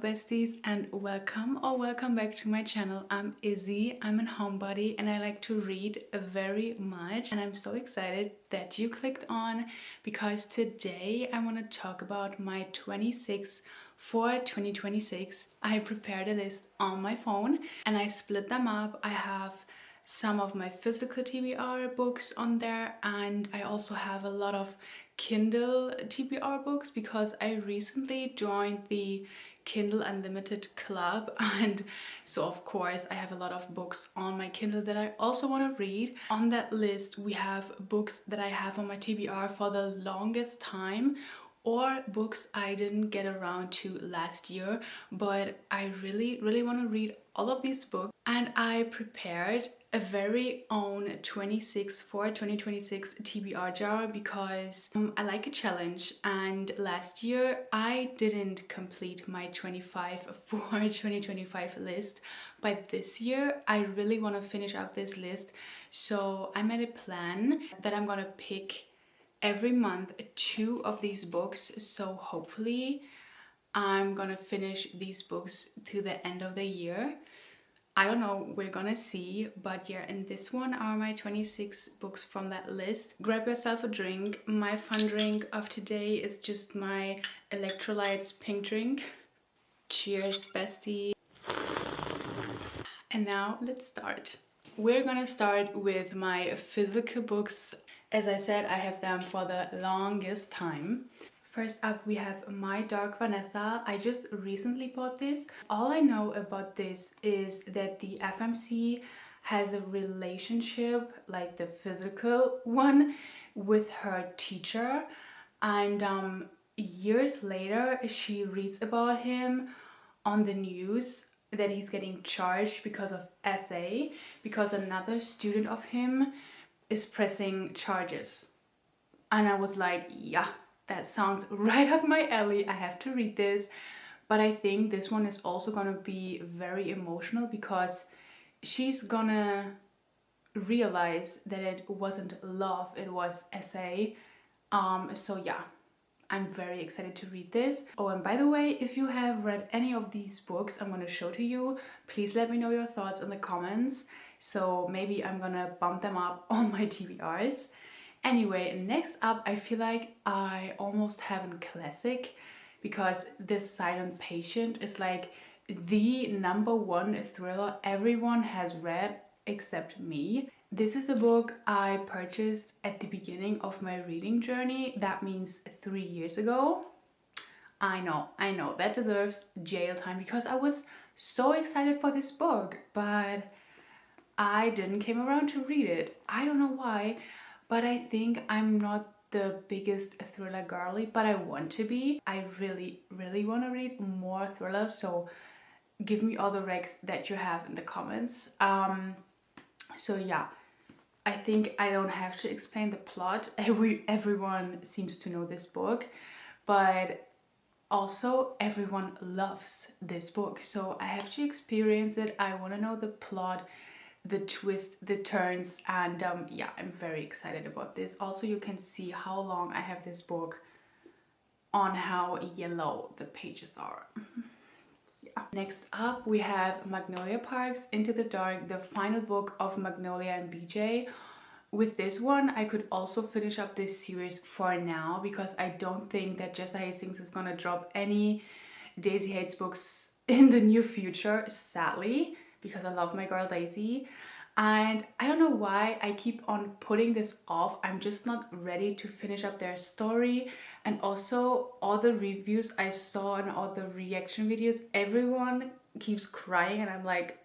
besties, and welcome back to my channel. I'm Izzy, I'm a homebody and I like to read very much, and I'm so excited that you clicked on because today I want to talk about my 26 for 2026. I prepared a list on my phone and I split them up. I have some of my physical TBR books on there, and I also have a lot of Kindle TBR books because I recently joined the Kindle Unlimited Club, and so of course I have a lot of books on my Kindle that I also want to read. On that list we have books that I have on my TBR for the longest time, or books I didn't get around to last year, but I really want to read all of these books. And I prepared a very own 26 for 2026 TBR jar because I like a challenge, and last year I didn't complete my 25 for 2025 list, but this year I really want to finish up this list. So I made a plan that I'm gonna pick every month 2 of these books, so hopefully I'm gonna finish these books to the end of the year. I don't know, we're gonna see, but yeah, and this one are my 26 books from that list. Grab yourself a drink. My fun drink of today is just my electrolytes pink drink. Cheers, bestie. And now let's start. We're gonna start with my physical books. As I said, I have them for the longest time. First up we have My Dark Vanessa. I just recently bought this. All I know about this is that the FMC has a relationship, like the physical one, with her teacher, and years later she reads about him on the news that he's getting charged because of SA, because another student of him is pressing charges. And I was like, yeah, that sounds right up my alley. I have to read this. But I think this one is also gonna be very emotional because she's gonna realize that it wasn't love, it was SA. So yeah, I'm very excited to read this. Oh, and by the way, if you have read any of these books I'm gonna show to you, please let me know your thoughts in the comments. So maybe I'm gonna bump them up on my TBRs. Anyway, next up, I feel like I almost have a classic because This Silent Patient is like the #1 thriller everyone has read except me. This is a book I purchased at the beginning of my reading journey. That means 3 years ago. I know, that deserves jail time because I was so excited for this book, but I didn't came around to read it. I don't know why, but I think I'm not the biggest thriller girly, but I want to be. I really want to read more thrillers, so give me all the recs that you have in the comments. So yeah, I think I don't have to explain the plot. Everyone seems to know this book, but also everyone loves this book, so I have to experience it. I want to know the plot, the twist, the turns, and yeah, I'm very excited about this. Also, you can see how long I have this book on how yellow the pages are. Yeah. Next up we have Magnolia Park's Into the Dark, the final book of Magnolia and BJ. With this one I could also finish up this series for now because I don't think that Jessa Hastings is gonna drop any Daisy Hates books in the near future, sadly, because I love my girl Daisy. And I don't know why I keep on putting this off. I'm just not ready to finish up their story. And also all the reviews I saw and all the reaction videos, everyone keeps crying and I'm like,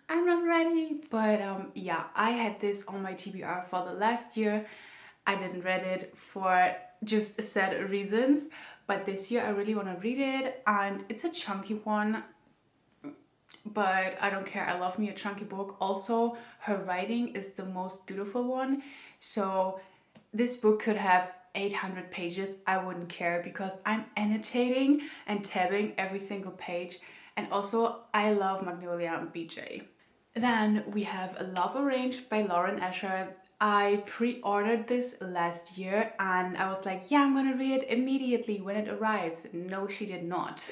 I'm not ready. But yeah, I had this on my TBR for the last year. I didn't read it for just sad reasons, but this year I really want to read it, and it's a chunky one, but I don't care. I love me a chunky book. Also, her writing is the most beautiful one, so this book could have 800 pages. I wouldn't care because I'm annotating and tabbing every single page. And also I love Magnolia and BJ. Then we have Love Arranged by Lauren Asher. I pre-ordered this last year and I was like, yeah, I'm gonna read it immediately when it arrives. No, she did not.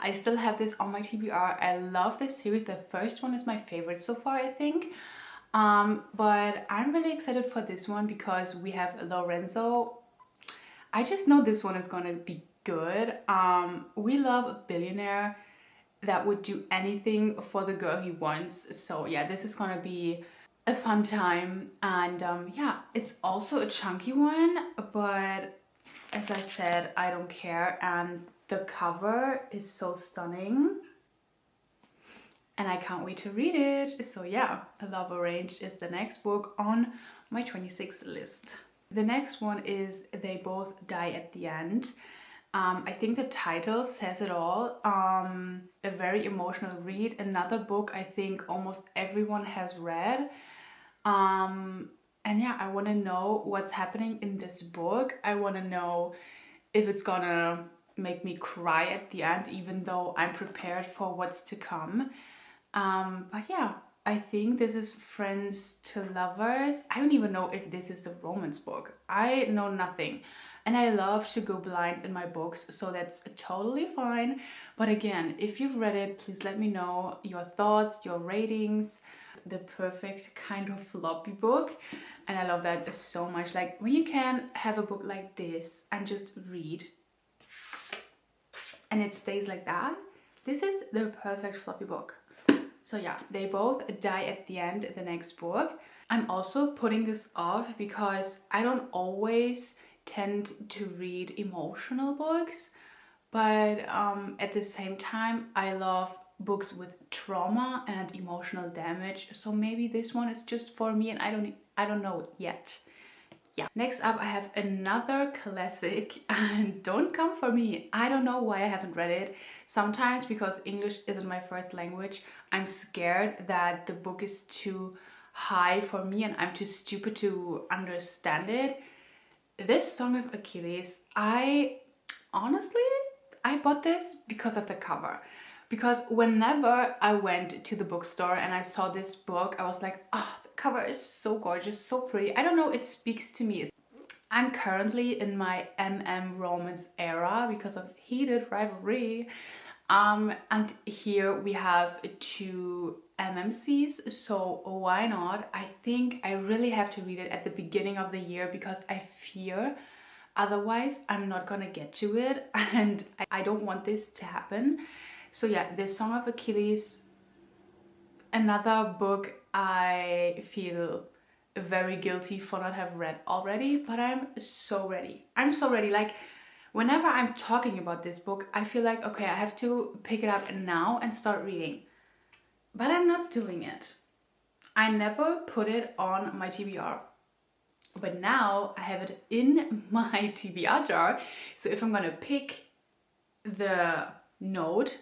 I still have this on my TBR. I love this series. The first one is my favorite so far, I think. But I'm really excited for this one because we have Lorenzo. I just know this one is gonna be good. We love a billionaire that would do anything for the girl he wants. So yeah, this is gonna be a fun time. And yeah, it's also a chunky one, but as I said, I don't care. And the cover is so stunning. And I can't wait to read it. So yeah, Love Arranged is the next book on my 26th list. The next one is They Both Die at the End. I think the title says it all. A very emotional read. Another book I think almost everyone has read. And yeah, I want to know what's happening in this book. I want to know if it's gonna make me cry at the end, even though I'm prepared for what's to come. But yeah, I think this is Friends to Lovers. I don't even know if this is a romance book. I know nothing. And I love to go blind in my books, so that's totally fine. But again, if you've read it, please let me know your thoughts, your ratings. The perfect kind of floppy book. And I love that so much. Like when you can have a book like this and just read and it stays like that. This is the perfect floppy book. So yeah, They Both Die at the End, the next book. I'm also putting this off because I don't always tend to read emotional books, but at the same time I love books with trauma and emotional damage, so maybe this one is just for me and I don't know yet. Yeah. Next up I have another classic, and don't come for me, I don't know why I haven't read it. Sometimes because English isn't my first language, I'm scared that the book is too high for me and I'm too stupid to understand it. This Song of Achilles, I bought this because of the cover. Because whenever I went to the bookstore and I saw this book, I was like, oh, the cover is so gorgeous, so pretty. I don't know, it speaks to me. I'm currently in my romance era because of Heated Rivalry. And here we have two MMCs, so why not? I think I really have to read it at the beginning of the year because I fear otherwise I'm not gonna get to it, and I don't want this to happen. So yeah, The Song of Achilles, another book I feel very guilty for not have read already, but I'm so ready. I'm so ready. Like whenever I'm talking about this book, I feel like, okay, I have to pick it up now and start reading. But I'm not doing it. I never put it on my TBR. But now I have it in my TBR jar. So if I'm gonna pick the note,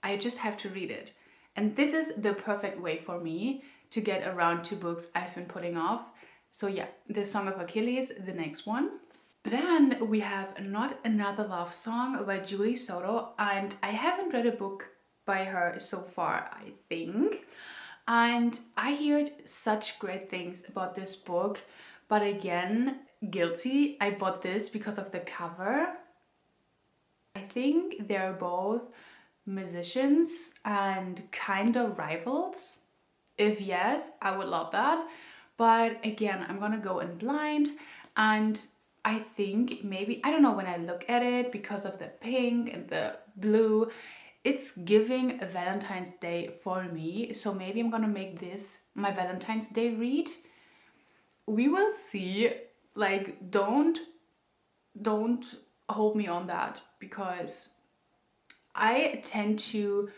I just have to read it. And this is the perfect way for me to get around two books I've been putting off. So yeah, The Song of Achilles, the next one. Then we have Not Another Love Song by Julie Soto, and I haven't read a book by her so far, I think. And I heard such great things about this book, but again, guilty. I bought this because of the cover. I think they're both musicians and kind of rivals. If yes, I would love that. But again, I'm gonna go in blind, and I think maybe, I don't know, when I look at it, because of the pink and the blue, it's giving a Valentine's Day for me. So maybe I'm gonna make this my Valentine's Day read. We will see. Like, don't hold me on that, because I tend to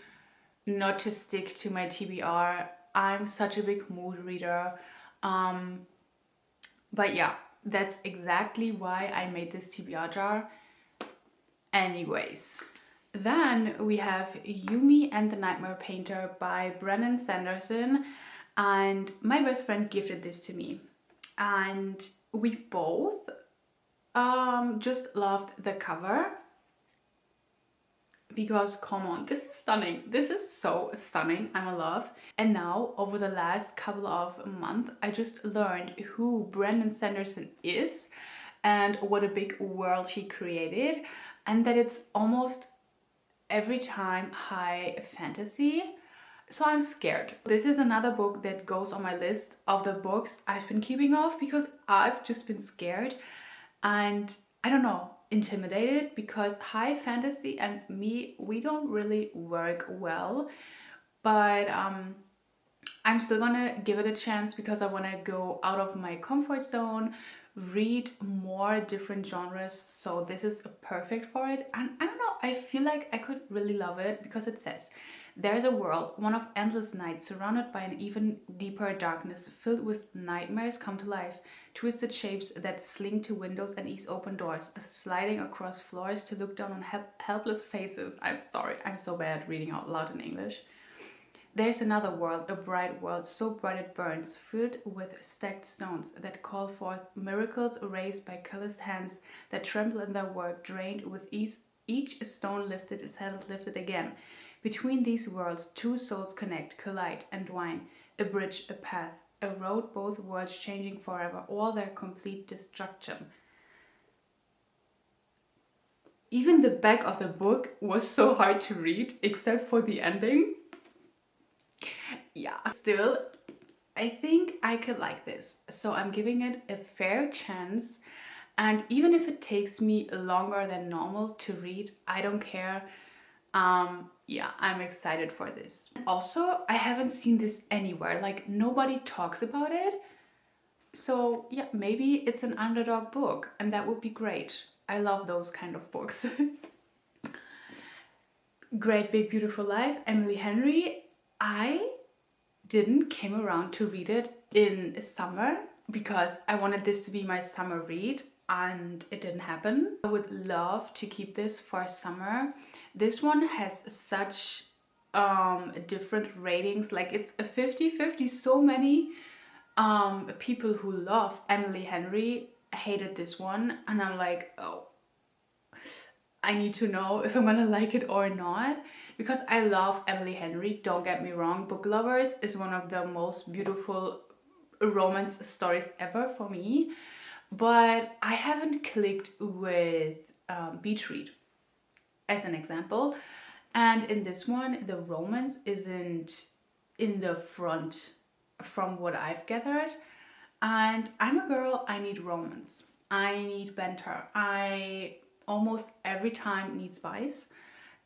not to stick to my TBR. I'm such a big mood reader. But yeah, that's exactly why I made this TBR jar. Anyways, then we have Yumi and the Nightmare Painter by Brandon Sanderson, and my best friend gifted this to me, and we both just loved the cover. because come on, this is stunning. This is so stunning. I'm in love. And now, over the last couple of months, I just learned who Brandon Sanderson is and what a big world he created, and that it's almost every time high fantasy. So I'm scared. This is another book that goes on my list of the books I've been keeping off because I've just been scared and I don't know, intimidated, because high fantasy and me, we don't really work well. But I'm still gonna give it a chance because I want to go out of my comfort zone, read more different genres. So this is perfect for it. And I don't know, I feel like I could really love it because it says, there's a world, one of endless nights, surrounded by an even deeper darkness, filled with nightmares come to life, twisted shapes that sling to windows and ease open doors, sliding across floors to look down on helpless faces. I'm sorry, I'm so bad at reading out loud in English. There's another world, a bright world, so bright it burns, filled with stacked stones that call forth miracles raised by calloused hands that tremble in their work, drained with each stone lifted is held lifted again. Between these worlds, two souls connect, collide, and twine. A bridge, a path, a road, both worlds changing forever, all their complete destruction. Even the back of the book was so hard to read, except for the ending. Yeah, still, I think I could like this. So I'm giving it a fair chance. And even if it takes me longer than normal to read, I don't care. Yeah, I'm excited for this. Also, I haven't seen this anywhere, like nobody talks about it. So yeah, maybe it's an underdog book and that would be great. I love those kind of books. Great Big Beautiful Life, Emily Henry. I didn't came around to read it in summer because I wanted this to be my summer read. And it didn't happen. I would love to keep this for summer. This one has such different ratings, like it's a 50-50. So many people who love Emily Henry hated this one, and I'm like, oh, I need to know if I'm gonna like it or not, because I love Emily Henry, don't get me wrong. Book Lovers is one of the most beautiful romance stories ever for me. But I haven't clicked with Beach Read as an example. And in this one, the romance isn't in the front from what I've gathered. And I'm a girl, I need romance. I need banter. I almost every time need spice.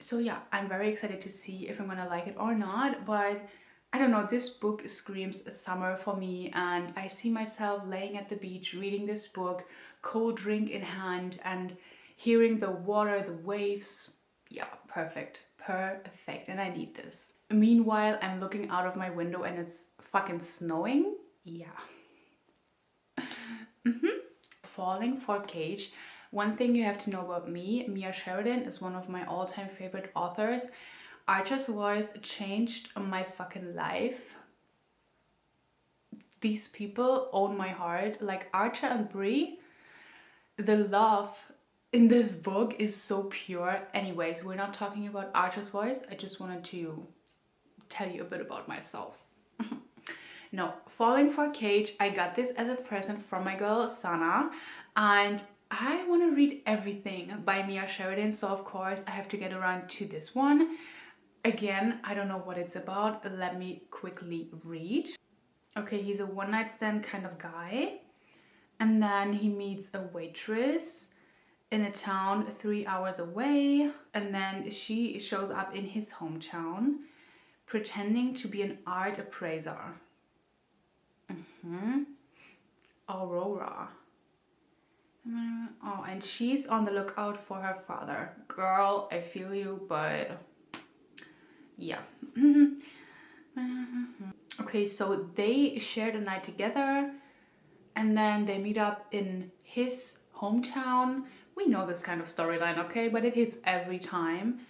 So yeah, I'm very excited to see if I'm gonna like it or not. But I don't know, this book screams summer for me, and I see myself laying at the beach reading this book, cold drink in hand, and hearing the water, the waves. Yeah, perfect, perfect, and I need this. Meanwhile, I'm looking out of my window and it's fucking snowing. Yeah. Falling for Cage. One thing you have to know about me, Mia Sheridan is one of my all-time favorite authors. Archer's voice changed my fucking life. These people own my heart. Like Archer and Bree, the love in this book is so pure. Anyways, we're not talking about Archer's voice. I just wanted to tell you a bit about myself. No, Falling for Cage, I got this as a present from my girl Sana, and I want to read everything by Mia Sheridan, so of course I have to get around to this one. Again, I don't know what it's about. Let me quickly read. Okay, he's a one-night stand kind of guy. And then he meets a waitress in a town 3 hours away. And then she shows up in his hometown, pretending to be an art appraiser. Aurora. Oh, and she's on the lookout for her father. Girl, I feel you, but yeah. Okay, so they share the night together and then they meet up in his hometown. We know this kind of storyline, okay, but it hits every time.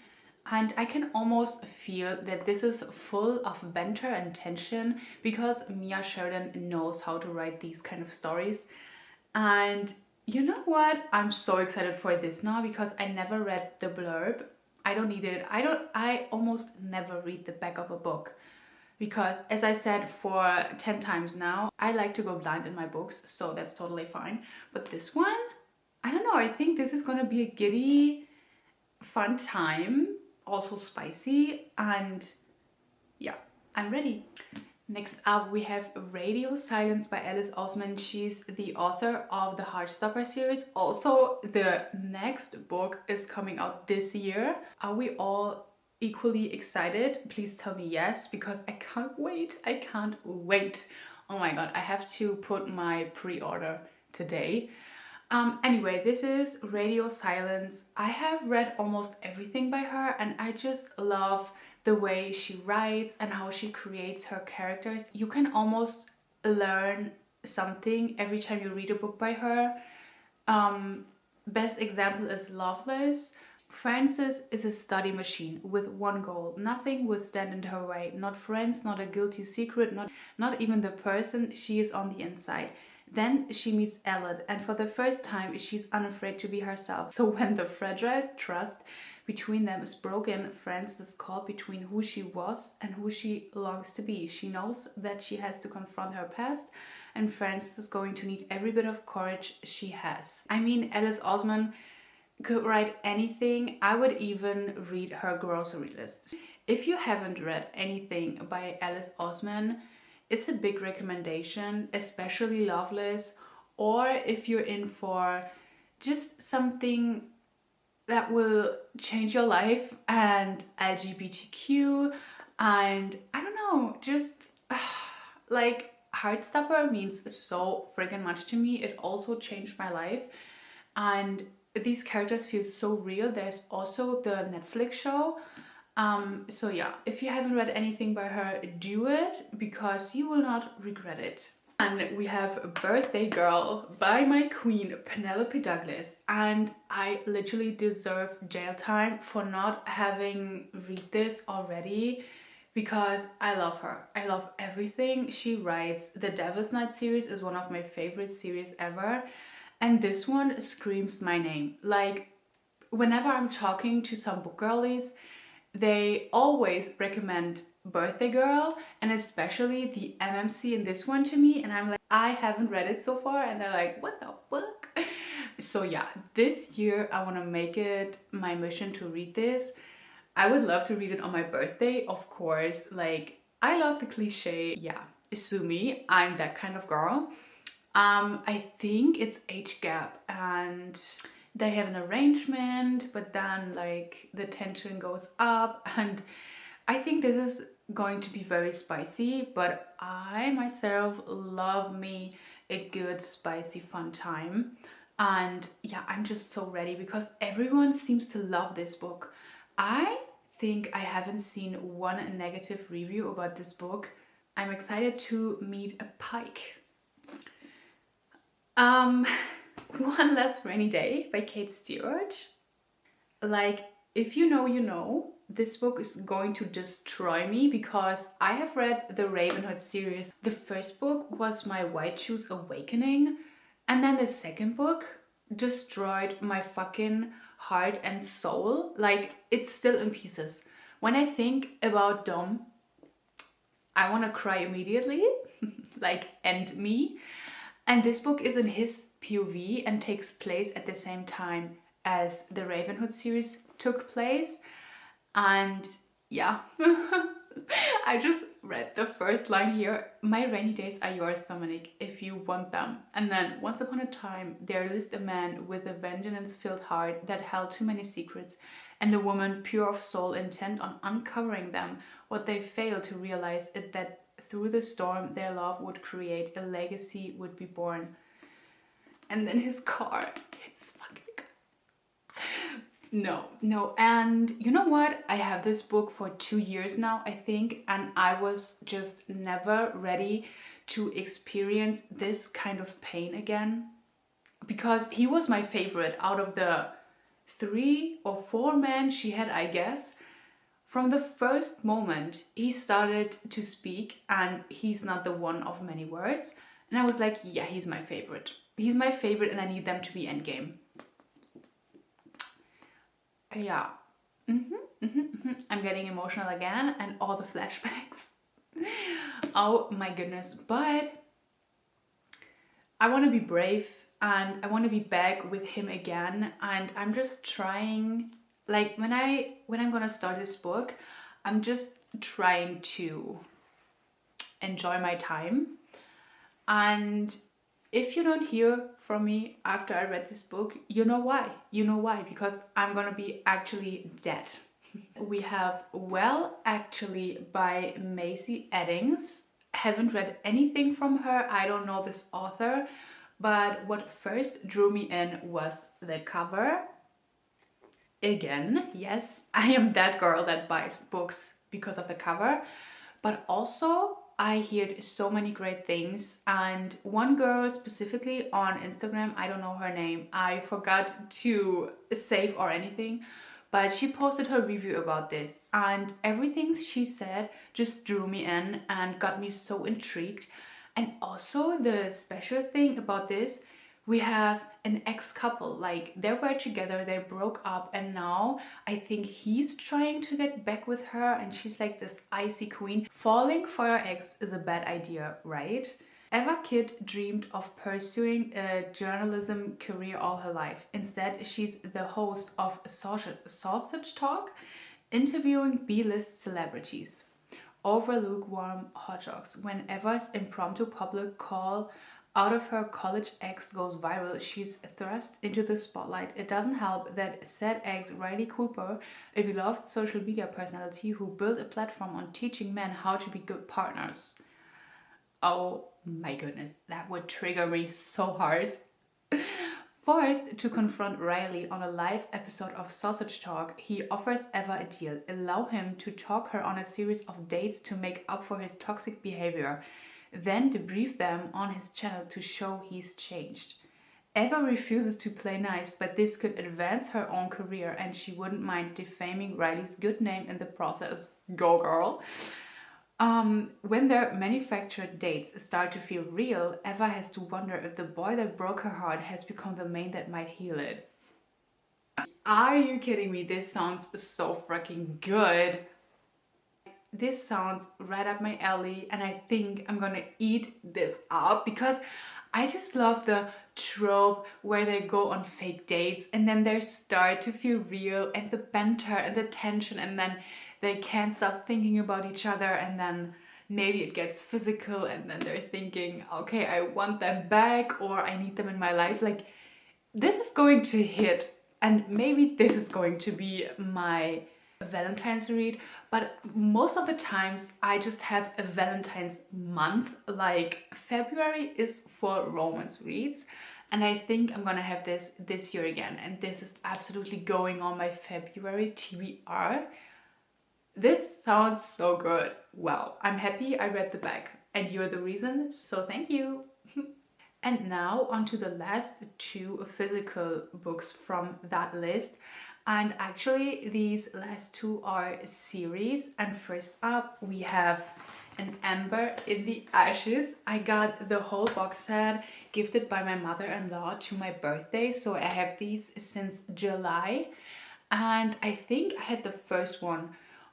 And I can almost feel that this is full of banter and tension because Mia Sheridan knows how to write these kind of stories. And you know what? I'm so excited for this now because I never read the blurb I don't need it. I almost never read the back of a book because, as I said for 10 times now, I like to go blind in my books, so that's totally fine. But this one, I don't know, I think this is gonna be a giddy, fun time, also spicy, and yeah, I'm ready. Next up, we have Radio Silence by Alice Oseman. She's the author of the Heartstopper series. Also, the next book is coming out this year. Are we all equally excited? Please tell me yes, because I can't wait. I can't wait. Oh my god, I have to put my pre-order today. Anyway, this is Radio Silence. I have read almost everything by her, and I just love the way she writes and how she creates her characters. You can almost learn something every time you read a book by her. Best example is Loveless. Frances is a study machine with one goal. Nothing will stand in her way. Not friends, not a guilty secret, not even the person she is on the inside. Then she meets Elliot, and for the first time she's unafraid to be herself. So when the fragile trust between them is broken, Frances is caught between who she was and who she longs to be. She knows that she has to confront her past, and Frances is going to need every bit of courage she has. I mean, Alice Oseman could write anything. I would even read her grocery list. If you haven't read anything by Alice Oseman, it's a big recommendation, especially Loveless, or if you're in for just something that will change your life and LGBTQ, and I don't know, just like Heartstopper means so friggin' much to me. It also changed my life, and these characters feel so real. There's also the Netflix show. So yeah, if you haven't read anything by her, do it, because you will not regret it. And we have Birthday Girl by my queen, Penelope Douglas. And I literally deserve jail time for not having read this already, because I love her. I love everything she writes. The Devil's Night series is one of my favorite series ever. And this one screams my name. Like, whenever I'm talking to some book girlies, they always recommend Birthday Girl, and especially the MMC in this one to me, and I'm like, I haven't read it so far, and they're like, what the fuck? So yeah, this year I want to make it my mission to read this. I would love to read it on my birthday, of course. Like, I love the cliche. Yeah, sue me, I'm that kind of girl. I think it's age gap, and they have an arrangement, but then like the tension goes up, and I think this is going to be very spicy, but I myself love me a good spicy fun time. And yeah, I'm just so ready because everyone seems to love this book. I think I haven't seen one negative review about this book. I'm excited to meet a pike. One Less Rainy Day by Kate Stewart. Like, if you know, you know, this book is going to destroy me because I have read the Ravenhood series. The first book was my White Shoes Awakening, and then the second book destroyed my fucking heart and soul. Like, it's still in pieces. When I think about Dom, I want to cry immediately, like, end me. And this book is in his POV and takes place at the same time as the Ravenhood series took place. And yeah, I just read the first line here. My rainy days are yours, Dominic, if you want them. And then, once upon a time, there lived a man with a vengeance-filled heart that held too many secrets, and a woman pure of soul intent on uncovering them. What they failed to realize is that through the storm their love would create, a legacy would be born. And then his car hits fucking car. No. And you know what? I have this book for 2 years now, I think, and I was just never ready to experience this kind of pain again. Because he was my favorite out of the 3 or 4 men she had, I guess. From the first moment he started to speak, and he's not the one of many words, and I was like, yeah, he's my favorite. He's my favorite, and I need them to be endgame. Yeah. I'm getting emotional again and all the flashbacks. Oh my goodness. But I want to be brave and I want to be back with him again, and I'm just trying, like when I'm gonna start this book, I'm just trying to enjoy my time. And if you don't hear from me after I read this book, you know why. You know why, because I'm gonna be actually dead. We have Well Actually by Macy Eddings. Haven't read anything from her. I don't know this author, but what first drew me in was the cover. Again, yes, I am that girl that buys books because of the cover, but also I heard so many great things. And one girl specifically on Instagram, I don't know her name, I forgot to save or anything, but she posted her review about this, and everything she said just drew me in and got me so intrigued. And also the special thing about this, we have an ex-couple, like they were together, they broke up, and now I think he's trying to get back with her and she's like this icy queen. Falling for your ex is a bad idea, right? Eva Kidd dreamed of pursuing a journalism career all her life. Instead, she's the host of Sausage Talk, interviewing B-list celebrities over lukewarm hot dogs. When Eva's impromptu public call out of her college ex goes viral, she's thrust into the spotlight. It doesn't help that said ex, Riley Cooper, a beloved social media personality who built a platform on teaching men how to be good partners. Oh my goodness, that would trigger me so hard. Forced to confront Riley on a live episode of Sausage Talk, he offers Eva a deal: allow him to talk her on a series of dates to make up for his toxic behavior, then debrief them on his channel to show he's changed. Eva refuses to play nice, but this could advance her own career and she wouldn't mind defaming Riley's good name in the process. Go girl! When their manufactured dates start to feel real, Eva has to wonder if the boy that broke her heart has become the man that might heal it. Are you kidding me? This sounds so freaking good. This sounds right up my alley, and I think I'm gonna eat this up because I just love the trope where they go on fake dates and then they start to feel real, and the banter and the tension, and then they can't stop thinking about each other, and then maybe it gets physical, and then they're thinking, okay, I want them back or I need them in my life. Like, this is going to hit, and maybe this is going to be my Valentine's read, but most of the times I just have a Valentine's month. Like, February is for romance reads, and I think I'm gonna have this year again, and this is absolutely going on my February TBR. This sounds so good. Wow, I'm happy I read the back, and you're the reason, so thank you. And now on to the last two physical books from that list. And actually these last two are series. And first up we have An Ember in the Ashes. I got the whole box set gifted by my mother-in-law to my birthday, so I have these since July. And I think I had the first one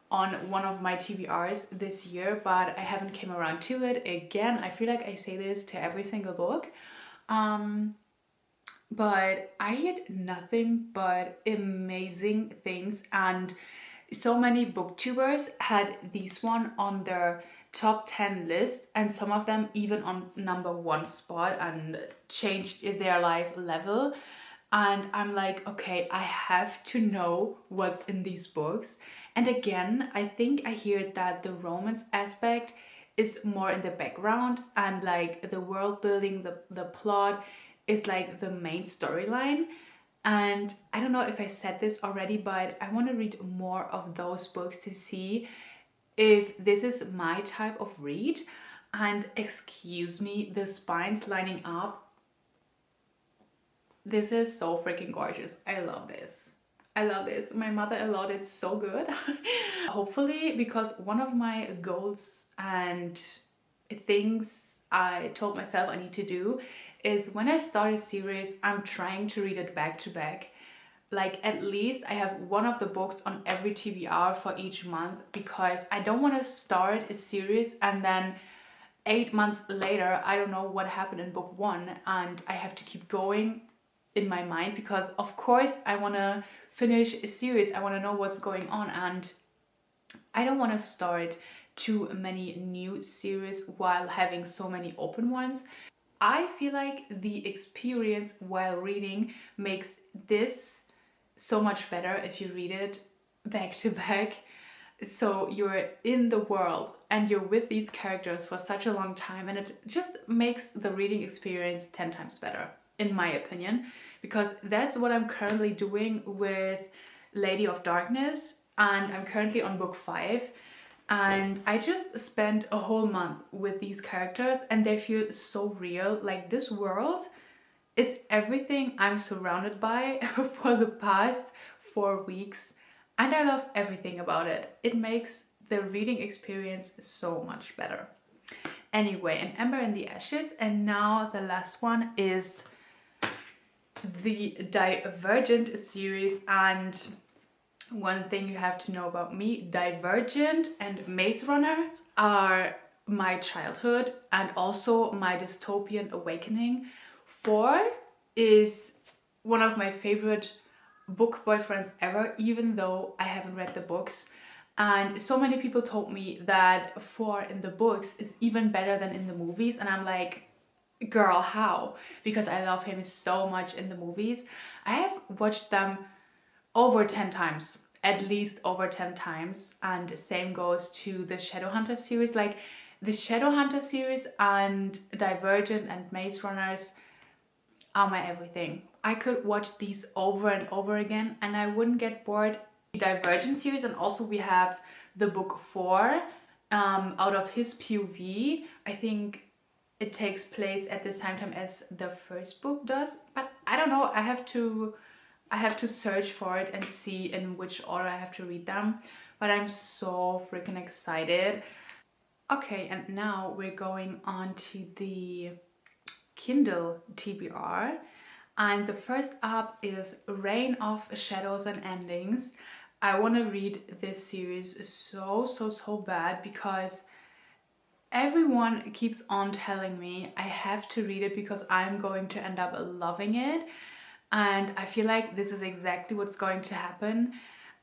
on one of my TBRs this year, but I haven't came around to it. Again, I feel like I say this to every single book. But I had nothing but amazing things, and so many booktubers had this one on their top 10 list, and some of them even on number 1 spot, and changed their life level. And I'm like, okay, I have to know what's in these books. And again, I think I hear that the romance aspect is more in the background, and like the world building, the plot is like the main storyline. And I don't know if I said this already, but I want to read more of those books to see if this is my type of read. And excuse me, the spines lining up. This is so freaking gorgeous. I love this. I love this. My mother-in-law did so good. Hopefully, because one of my goals and things I told myself I need to do is when I start a series, I'm trying to read it back to back. like at least I have one of the books on every TBR for each month, because I don't want to start a series and then 8 months later I don't know what happened in book 1 and I have to keep going in my mind, because of course I want to finish a series, I want to know what's going on, and I don't want to start too many new series while having so many open ones. I feel like the experience while reading makes this so much better if you read it back to back. So you're in the world and you're with these characters for such a long time, and it just makes the reading experience 10 times better, in my opinion, because that's what I'm currently doing with Lady of Darkness, and I'm currently on book 5. And I just spent a whole month with these characters and they feel so real. Like this world is everything I'm surrounded by for the past 4 weeks. And I love everything about it. It makes the reading experience so much better. Anyway, An Ember in the Ashes. And now the last one is the Divergent series. And one thing you have to know about me, Divergent and Maze Runner are my childhood and also my dystopian awakening. 4 is one of my favorite book boyfriends ever, even though I haven't read the books. And so many people told me that 4 in the books is even better than in the movies. And I'm like, girl, how? Because I love him so much in the movies. I have watched them over 10 times, at least over 10 times. And the same goes to the Shadowhunter series. Like the Shadowhunter series and Divergent and Maze Runners are my everything. I could watch these over and over again and I wouldn't get bored. The Divergent series, and also we have the book 4 out of his POV. I think it takes place at the same time as the first book does, but I don't know. I have to search for it and see in which order I have to read them. But I'm so freaking excited. Okay, and now we're going on to the Kindle TBR. And the first up is Reign of Shadows and Endings. I want to read this series so bad because everyone keeps on telling me I have to read it because I'm going to end up loving it. And I feel like this is exactly what's going to happen.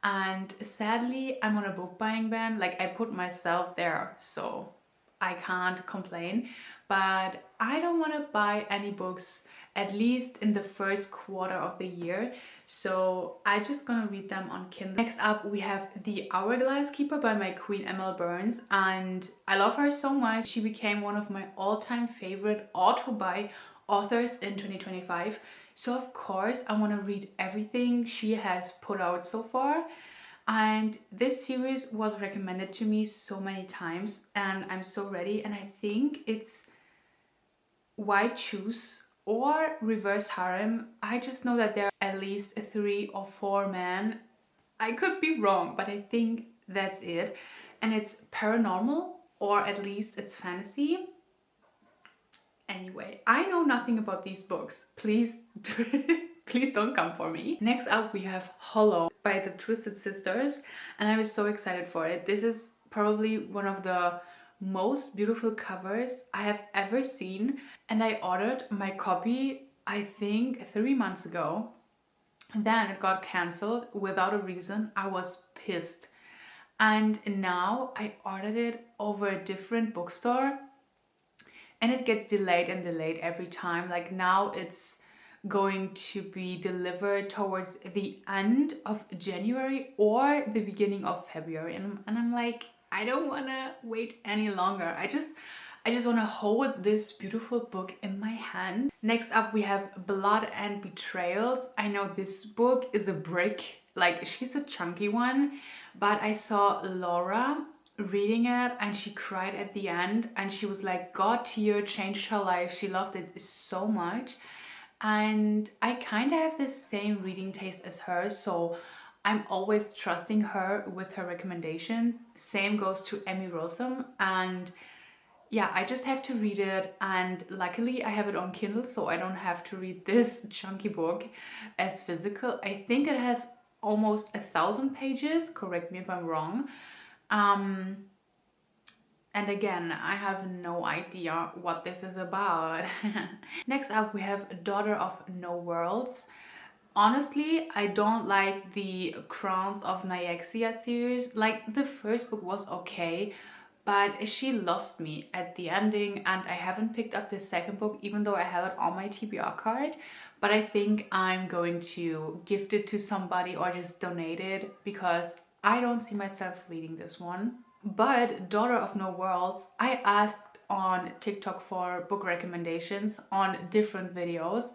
And sadly, I'm on a book buying ban. Like I put myself there, so I can't complain. But I don't want to buy any books at least in the first quarter of the year. So I'm just gonna read them on Kindle. Next up, we have The Hourglass Keeper by my queen Emily Burns. And I love her so much. She became one of my all-time favorite auto-buy authors in 2025. So of course, I want to read everything she has put out so far. And this series was recommended to me so many times and I'm so ready. And I think it's Why Choose or Reversed Harem. I just know that there are at least 3 or 4 men. I could be wrong, but I think that's it. And it's paranormal, or at least it's fantasy. Anyway, I know nothing about these books. Please don't come for me. Next up we have Hollow by the Twisted Sisters, and I was so excited for it. This is probably one of the most beautiful covers I have ever seen, and I ordered my copy I think 3 months ago. Then it got cancelled without a reason. I was pissed. And now I ordered it over a different bookstore and it gets delayed and delayed every time. Like now it's going to be delivered towards the end of January or the beginning of February. And I'm like, I don't want to wait any longer. I just want to hold this beautiful book in my hand. Next up we have Blood and Betrayals. I know this book is a brick, like she's a chunky one, but I saw Laura reading it and she cried at the end and she was like, God tier changed her life. She loved it so much. And I kind of have the same reading taste as her, so I'm always trusting her with her recommendation. Same goes to Emmy Rossum, and yeah, I just have to read it, and luckily I have it on Kindle, so I don't have to read this chunky book as physical. I think it has almost 1,000 pages, correct me if I'm wrong. Um, and again, I have no idea what this is about. Next up, we have Daughter of No Worlds. Honestly, I don't like the Crowns of Nyxia series. Like, the first book was okay, but she lost me at the ending, and I haven't picked up the second book, even though I have it on my TBR card. But I think I'm going to gift it to somebody or just donate it, because I don't see myself reading this one. But Daughter of No Worlds, I asked on TikTok for book recommendations on different videos,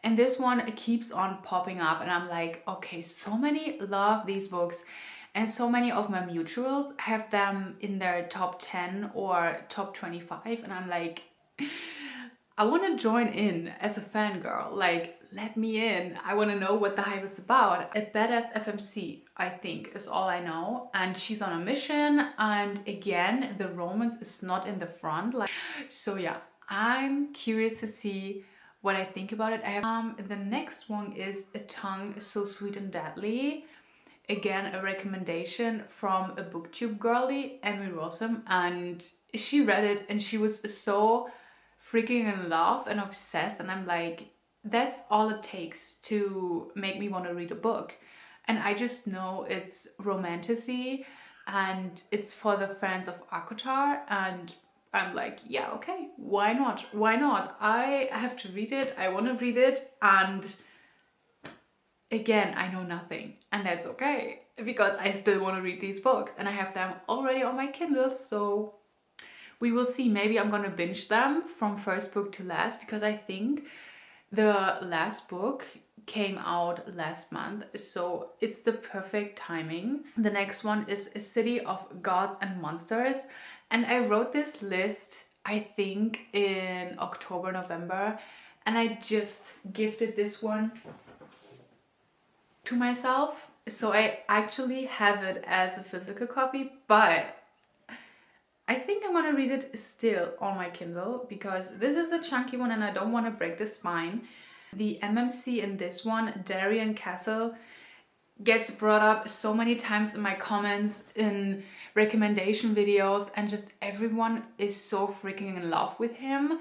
and this one keeps on popping up, and I'm like, okay, so many love these books, and so many of my mutuals have them in their top 10 or top 25, and I'm like, I want to join in as a fangirl. Like, let me in. I want to know what the hype is about. At Badass FMC, I think, is all I know. And she's on a mission. And again, the romance is not in the front. Like, so yeah, I'm curious to see what I think about it. I have the next one is A Tongue So Sweet and Deadly. Again, a recommendation from a booktube girly, Emmy Rossum, and she read it and she was so freaking in love and obsessed, and I'm like, that's all it takes to make me want to read a book. And I just know it's romantasy and it's for the fans of ACOTAR, and I'm like, yeah, okay, why not? Why not? I have to read it, I want to read it, and again, I know nothing, and that's okay, because I still want to read these books and I have them already on my Kindle, so we will see. Maybe I'm gonna binge them from first book to last, because I think the last book came out last month, so it's the perfect timing. The next one is A City of Gods and Monsters, and I wrote this list, I think, in October, November, and I just gifted this one to myself. So I actually have it as a physical copy, but I think I'm gonna read it still on my Kindle, because this is a chunky one and I don't want to break the spine. The MMC in this one, Darien Castle, gets brought up so many times in my comments, in recommendation videos, and just everyone is so freaking in love with him.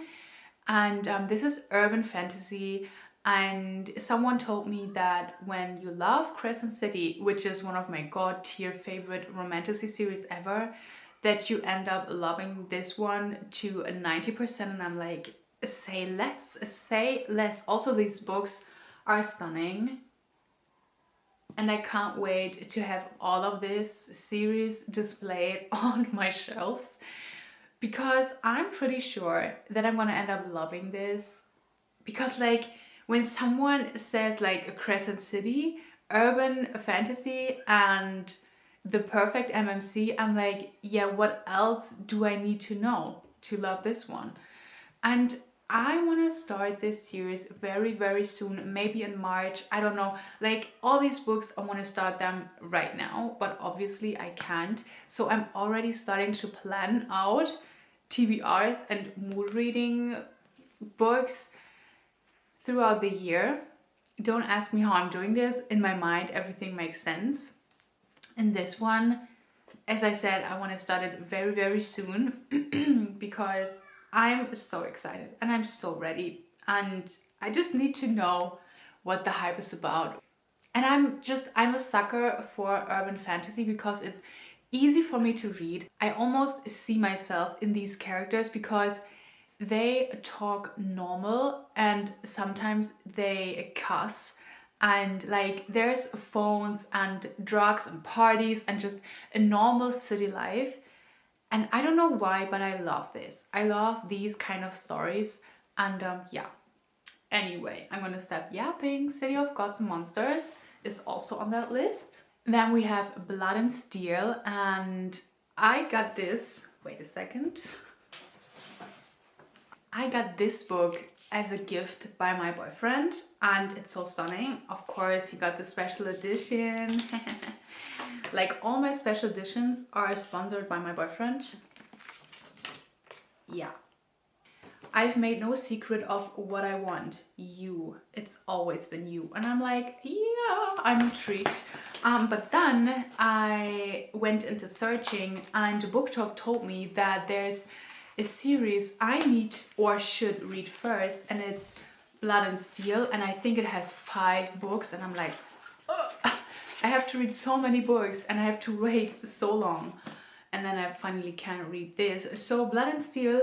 And this is urban fantasy, and someone told me that when you love Crescent City, which is one of my god tier favorite romantasy series ever, that you end up loving this one to a 90%, and I'm like, say less, say less. Also, these books are stunning, and I can't wait to have all of this series displayed on my shelves, because I'm pretty sure that I'm gonna end up loving this. Because like, when someone says like a Crescent City, urban fantasy, and the perfect MMC, I'm like, yeah, what else do I need to know to love this one? And I want to start this series very, very soon, maybe in March, I don't know. Like, all these books, I want to start them right now, but obviously I can't. So I'm already starting to plan out TBRs and mood reading books throughout the year. Don't ask me how I'm doing this. In my mind, everything makes sense. And this one, as I said, I want to start it very, very soon because I'm so excited and I'm so ready. And I just need to know what the hype is about. And I'm a sucker for urban fantasy because it's easy for me to read. I almost see myself in these characters because they talk normal and sometimes they cuss, and like there's phones and drugs and parties and just a normal city life. And I don't know why, but I love this. I love these kind of stories. And yeah. Anyway, I'm gonna stop yapping. City of Gods and Monsters is also on that list. Then we have Blood and Steel, and I got this. Wait a second. I got this book as a gift by my boyfriend, and it's so stunning. Of course, he got the special edition. Like, all my special editions are sponsored by my boyfriend. yeah. I've made no secret of what I want. You. It's always been you. And I'm like, yeah, I'm intrigued. But then I went into searching and BookTok told me that there's a series I need or should read first, and it's Blood and Steel, and I think it has 5 books, and I'm like, ugh, I have to read so many books and I have to wait so long. And then I finally can read this. So Blood and Steel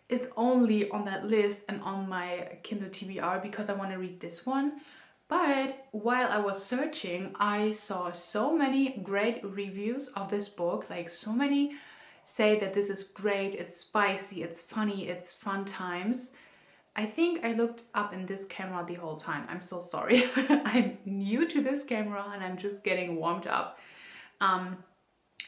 is only on that list and on my Kindle TBR because I want to read this one. But while I was searching, I saw so many great reviews of this book. Like, so many say that this is great, it's spicy, it's funny, it's fun times. I think I looked up in this camera the whole time. I'm so sorry. I'm new to this camera and I'm just getting warmed up.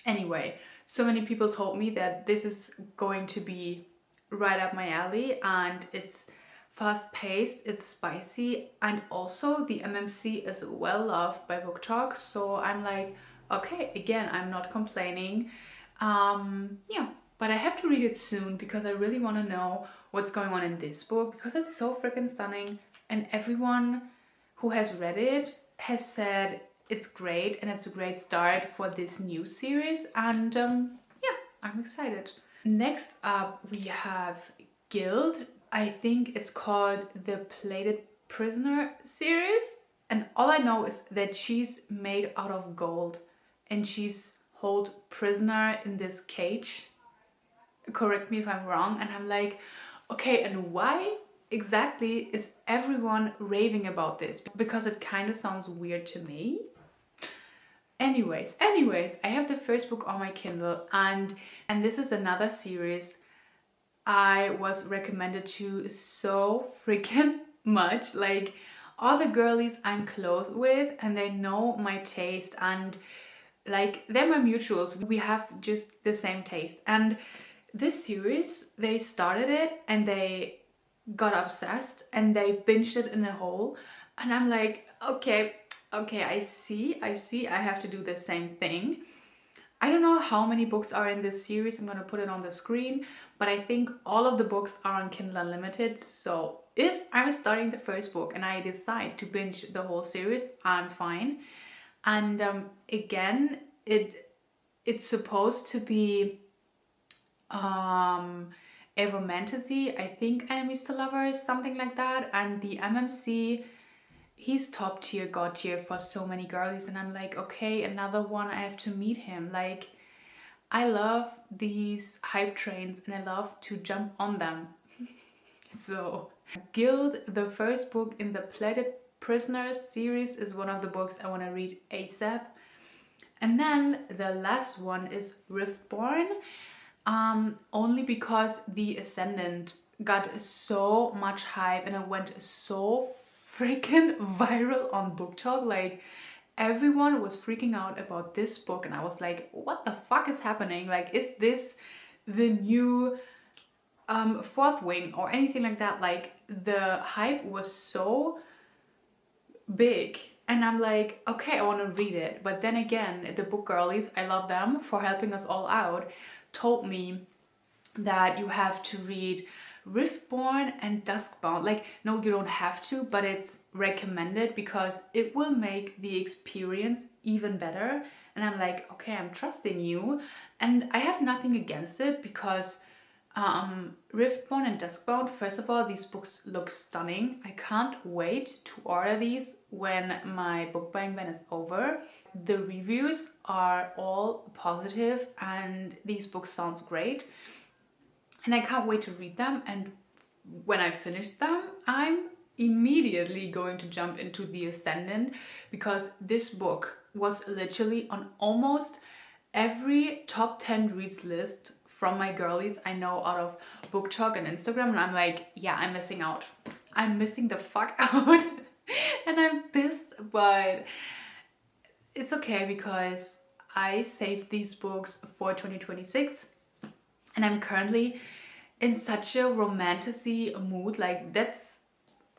Anyway, so many people told me that this is going to be right up my alley, and it's fast-paced, it's spicy, and also the MMC is well loved by BookTok. So I'm like, okay, again, I'm not complaining. Yeah, but I have to read it soon because I really want to know what's going on in this book because it's so freaking stunning, and everyone who has read it has said it's great and it's a great start for this new series, and yeah, I'm excited. Next up we have Guild. I think it's called the Plated Prisoner series, and all I know is that she's made out of gold and she's held prisoner in this cage. Correct me if I'm wrong. And I'm like, okay, and why exactly is everyone raving about this? Because it kind of sounds weird to me. Anyways, I have the first book on my Kindle, and this is another series I was recommended to so freaking much. Like, all the girlies I'm close with and they know my taste, and like, they're my mutuals. We have just the same taste. And this series, they started it and they got obsessed and they binged it in a hole, and I'm like, okay, I see, I have to do the same thing. I don't know how many books are in this series. I'm gonna put it on the screen, but I think all of the books are on Kindle Unlimited. So if I'm starting the first book and I decide to binge the whole series, I'm fine. And again, it's supposed to be a romantasy, I think, enemies to lovers, something like that. And the MMC, he's top tier, god tier for so many girlies, and I'm like, okay, another one, I have to meet him. Like, I love these hype trains and I love to jump on them. So Guild, the first book in the Plated Prisoners series, is one of the books I want to read ASAP. And then the last one is Riftborn, only because The Ascendant got so much hype and it went so freaking viral on BookTok. Like, everyone was freaking out about this book and I was like, what the fuck is happening? Like, is this the new Fourth Wing or anything like that? Like, the hype was so big and I'm like, okay, I want to read it. But then again, the book girlies, I love them for helping us all out, told me that you have to read Riftborn and Duskbound. Like, no, you don't have to, but it's recommended because it will make the experience even better. And I'm like, okay, I'm trusting you. And I have nothing against it because Riftborn and Duskbound, first of all, these books look stunning. I can't wait to order these when my book buying ban is over. The reviews are all positive and these books sounds great. And I can't wait to read them, and when I finish them, I'm immediately going to jump into The Ascendant because this book was literally on almost every top 10 reads list from my girlies I know out of BookTok and Instagram, and I'm like, yeah, I'm missing out. I'm missing the fuck out and I'm pissed, but it's okay because I saved these books for 2026 and I'm currently in such a romantasy mood. Like, that's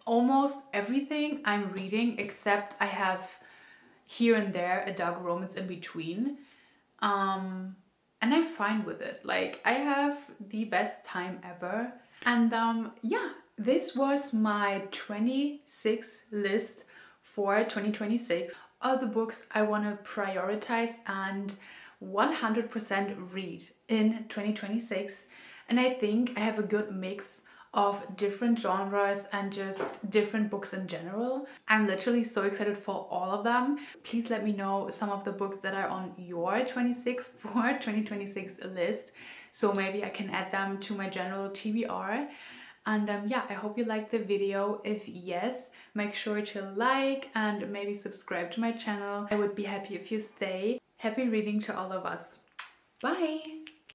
almost everything I'm reading, except I have here and there a dark romance in between. and I'm fine with it. Like, I have the best time ever. And yeah, this was my 26 list for 2026. All the books I want to prioritize and 100% read in 2026. And I think I have a good mix of different genres and just different books in general. I'm literally so excited for all of them. Please let me know some of the books that are on your 2026 list, so maybe I can add them to my general TBR. And yeah, I hope you liked the video. If yes, make sure to like and maybe subscribe to my channel. I would be happy if you stay. Happy reading to all of us. Bye!